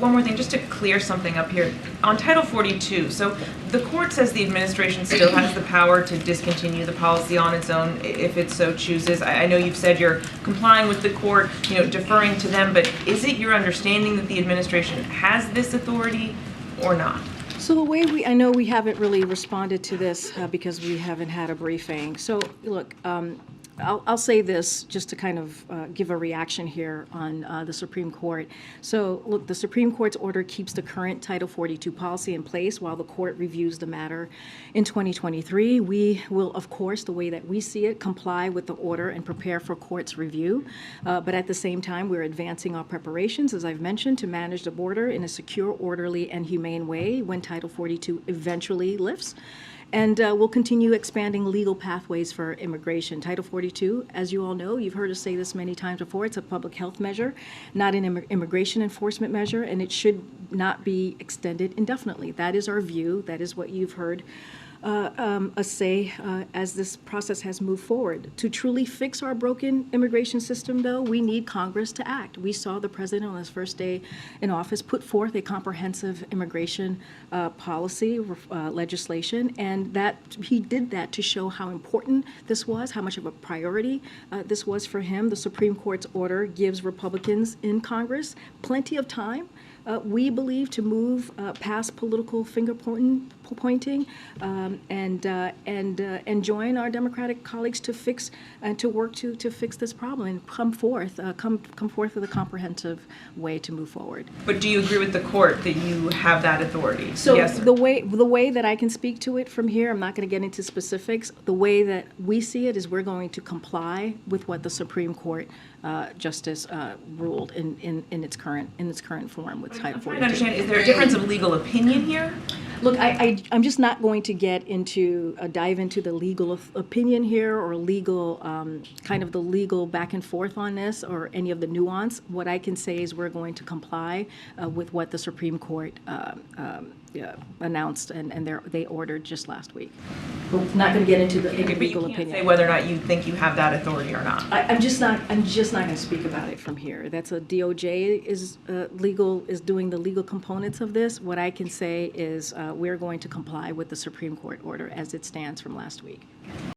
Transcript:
one more thing, just to clear something up here. On Title 42, so the court says the administration still has the power to discontinue the policy on its own if it so chooses. I know you've said you're complying with the court, deferring to them, but is it your understanding that the administration has this authority or not? So the way I know we haven't really responded to this because we haven't had a briefing. So look, I'll say this just to kind of give a reaction here on the Supreme Court. So look, the Supreme Court's order keeps the current Title 42 policy in place while the court reviews the matter in 2023. We will, of course, the way that we see it, comply with the order and prepare for court's review. But at the same time, we're advancing our preparations, as I've mentioned, to manage the border in a secure, orderly, and humane way when Title 42 eventually lifts. And we'll continue expanding legal pathways for immigration. Title 42, as you all know, you've heard us say this many times before, it's a public health measure, not an immigration enforcement measure, and it should not be extended indefinitely. That is our view. That is what you've heard us say as this process has moved forward. To truly fix our broken immigration system, though, we need Congress to act. We saw the president on his first day in office put forth a comprehensive immigration policy legislation, and that he did that to show how important this was, how much of a priority this was for him. The Supreme Court's order gives Republicans in Congress plenty of time, we believe, to move past political finger pointing and join our Democratic colleagues to fix and to work to fix this problem and come forth with a comprehensive way to move forward. But do you agree with the court that you have that authority? So yes, the way that I can speak to it from here, I'm not going to get into specifics. The way that we see it is we're going to comply with what the Supreme Court justice ruled in its current form with Title 42. I understand. Is there a difference of legal opinion here? Look, I'm just not going to get into dive into the legal opinion here or legal kind of the legal back and forth on this or any of the nuance. What I can say is we're going to comply with what the Supreme Court announced and they ordered just last week. We're not going to get into the legal opinion. Say whether or not you think you have that authority or not. I'm just not going to speak about it from here. That's a DOJ is doing the legal components of this. What I can say is we're going to comply with the Supreme Court order as it stands from last week.